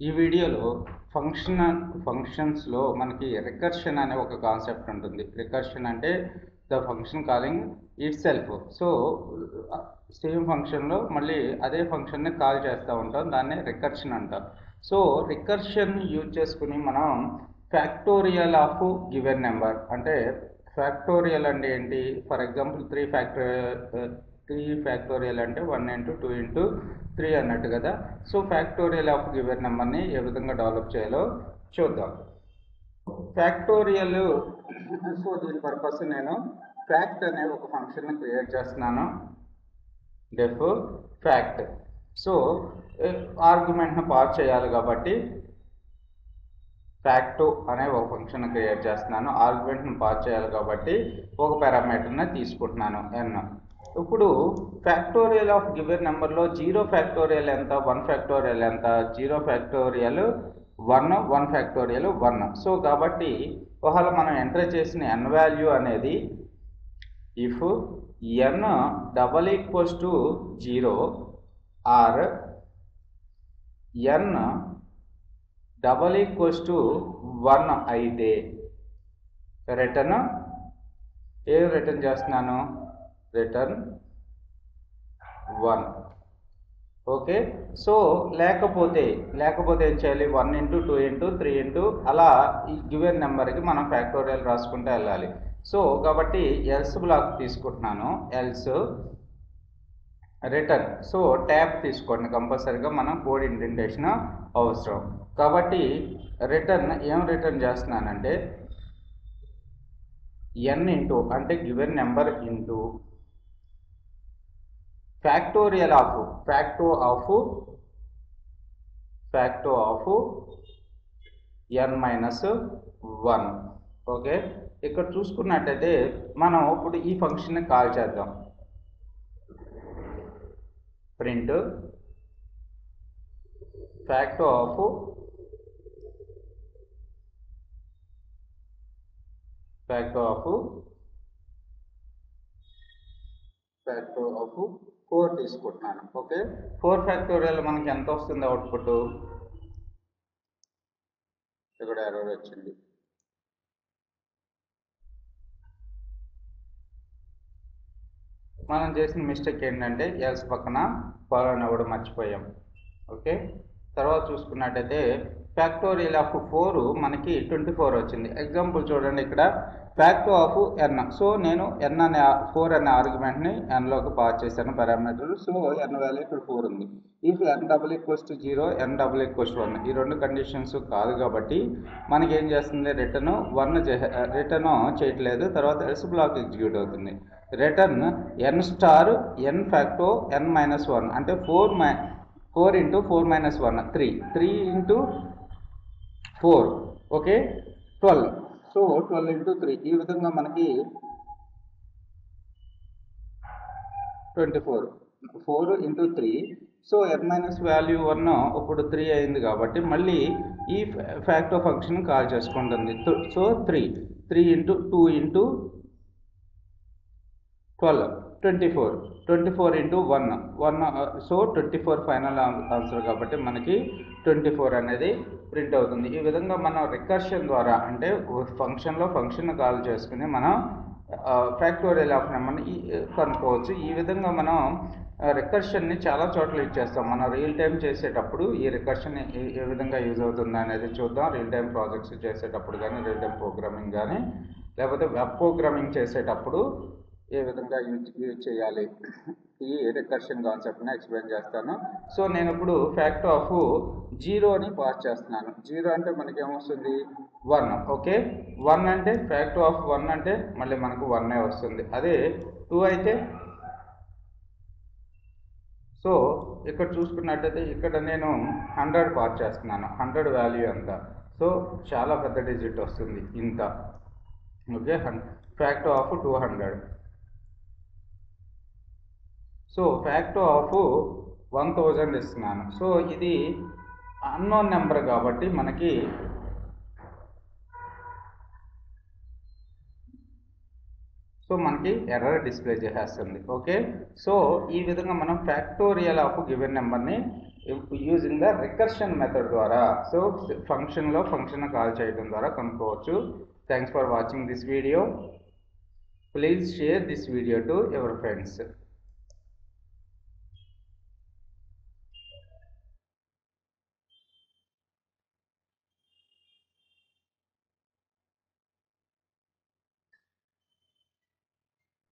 ఈ వీడియోలో ఫంక్షన్స్లో మనకి రికర్షన్ అనే ఒక కాన్సెప్ట్ ఉంటుంది. రికర్షన్ అంటే the function calling it self. So same ఫంక్షన్లో మళ్ళీ అదే ఫంక్షన్ని కాల్ చేస్తూ ఉంటాం, దాన్ని రికర్షన్ అంటాం. సో రికర్షన్ యూజ్ చేసుకుని మనం ఫ్యాక్టోరియల్ ఆఫ్ గివెన్ నెంబర్ అంటే ఫ్యాక్టోరియల్ అంటే ఏంటి? ఫర్ ఎగ్జాంపుల్ 3 ఫ్యాక్టోరియల్ అంటే 1 ఇంటూ 2 ఇంటూ 3 అన్నట్టు కదా. సో ఫ్యాక్టోరియల్ ఆఫ్ గివెన్ నెంబర్ని ఏ విధంగా డెవలప్ చేయాలో చూద్దాం. ఫ్యాక్టోరియల్, సో దీని పర్పస్ నేను ఫ్యాక్ట్ అనే ఒక ఫంక్షన్ని క్రియేట్ చేస్తున్నాను, డెఫ్ ఫ్యాక్ట్. సో ఆర్గ్యుమెంట్ను పాస్ చేయాలి కాబట్టి ఫ్యాక్ట్ అనే ఒక ఫంక్షన్ క్రియేట్ చేస్తున్నాను. ఆర్గ్యుమెంట్ను పాస్ చేయాలి కాబట్టి ఒక పారామీటర్ని తీసుకుంటున్నాను n. ఇప్పుడు ఫ్యాక్టోరియల్ ఆఫ్ గివెన్ నెంబర్లో 0 ఫ్యాక్టోరియల్ ఎంత, 1 ఫ్యాక్టోరియల్ ఎంత? 0 ఫ్యాక్టోరియల్ 1, 1 ఫ్యాక్టోరియల్ 1. సో కాబట్టి ఒకవేళ మనం ఎంటర్ చేసిన n వాల్యూ అనేది ఇఫ్ n =0 ఆర్ n =1 అయితే రిటర్న్ ఏం రిటర్న్ చేస్తున్నాను? రిటర్న్ 1. ఓకే. సో లేకపోతే ఏం చేయాలి? 1 ఇంటూ 2 ఇంటూ 3 ఇంటూ అలా ఈ గివెన్ నెంబర్కి మనం ఫ్యాక్టోరియల్ రాసుకుంటూ వెళ్ళాలి. సో కాబట్టి ఎల్స్ బ్లాక్ తీసుకుంటున్నాను, ఎల్స్ రిటర్న్. సో ట్యాబ్ తీసుకోండి కంపల్సరీగా, మనం కోడ్ ఇండెంటేషన్ అవసరం కాబట్టి రిటర్న్ ఏం రిటర్న్ చేస్తున్నానంటే n ఇంటూ అంటే given number into factorial of n-1. Okay. ఇక్కడ చూసుకున్నట్టయితే మనం ఇప్పుడు ఈ ఫంక్షన్ని కాల్ చేద్దాం. ప్రింట్ ఫ్యాక్ట్ ఆఫ్ 4 తీసుకుంటున్నాను. ఓకే. 4 ఫ్యాక్టోరియల్ మనకి ఎంత వస్తుంది అవుట్పుట్? ఇక్కడ ఎర్రర్ వచ్చింది. మనం చేసిన మిస్టేక్ ఏంటంటే ఎల్స్ పక్కన ఫాలోని అవ్వడం మర్చిపోయాం. ఓకే. తర్వాత చూసుకున్నట్టయితే ఫ్యాక్టోరియల్ ఆఫ్ 4 మనకి 24 వచ్చింది. ఎగ్జాంపుల్ చూడండి, ఇక్కడ ఫ్యాక్ట్ ఆఫ్ n. సో నేను n అనే 4 అనే ఆర్గ్యుమెంట్ని nలోకి పాస్ చేశాను పారామీటర్. సో n వాల్యూ ఇక్కడ 4 ఉంది. ఇఫ్ n =0 n =1 ఈ రెండు కండిషన్స్ కాదు కాబట్టి మనకి ఏం చేస్తుంది? రిటర్న్ చేయట్లేదు. తర్వాత ఎల్స్ బ్లాక్ ఎగ్జిక్యూట్ అవుతుంది. రిటర్న్ n ఫ్యాక్టో n-1 అంటే 4 into 4 - 1 3 into 4. Okay. 12. So 12 into 3 ఈ విధంగా మనకి 24. 4 ఇంటూ 3. సో n- వాల్యూ 1 ఇప్పుడు 3 అయింది కాబట్టి మళ్ళీ ఈ ఫ్యాక్టో ఫంక్షన్ కాల్ చేసుకుంటుంది. So 3 into 2 into 12 24 into 1 so 24 final answer కాబట్టి మనకి 24 అనేది ప్రింట్ అవుతుంది. ఈ విధంగా మనం రికర్షన్ ద్వారా అంటే ఫంక్షన్ కాల్ చేసుకుని మనం ఫ్యాక్టోరియల్ ఆఫ్ నెంబర్ని కనుక్కోవచ్చు. ఈ విధంగా మనం రికర్షన్ని చాలా చోట్ల యూజ్ చేస్తాం. మనం రియల్ టైం చేసేటప్పుడు ఈ రికర్షన్ ఏ విధంగా యూజ్ అవుతుంది అనేది చూద్దాం. రియల్ టైం ప్రాజెక్ట్స్ చేసేటప్పుడు కానీ, రియల్ టైం ప్రోగ్రామింగ్ కానీ, లేకపోతే వెబ్ ప్రోగ్రామింగ్ చేసేటప్పుడు ఏ విధంగా యూజ్ చేయాలి ఈ రికర్షన్ కాన్సెప్ట్ని ఎక్స్ప్లెయిన్ చేస్తాను. సో నేను ఇప్పుడు ఫ్యాక్ట్ ఆఫ్ 0ని పాస్ చేస్తున్నాను. 0 అంటే మనకి ఏమొస్తుంది? 1. ఓకే. 1 అంటే ఫ్యాక్ట్ ఆఫ్ 1 అంటే మళ్ళీ మనకు 1 వస్తుంది. అదే 2 అయితే సో ఇక్కడ చూసుకున్నట్టయితే ఇక్కడ నేను 100 పాస్ చేస్తున్నాను. 100 వాల్యూ ఎంత? సో చాలా పెద్ద డిజిట్ వస్తుంది, ఇంత. Okay. Fact of 200. So fact of 1000 ఇస్తున్నాను. సో ఇది అన్నోన్ నెంబర్ కాబట్టి మనకి ఎర్రర్ డిస్ప్లే చేసేస్తుంది. ఓకే. సో ఈ విధంగా మనం ఫ్యాక్టోరియల్ ఆఫ్ గివెన్ నెంబర్ని యూజింగ్ ద రికర్షన్ మెథడ్ ద్వారా. సో ఫంక్షన్లో ఫంక్షన్ కాల్ చేయడం ద్వారా కనుక్కోవచ్చు. Thanks for watching this video. Please share this video to your friends.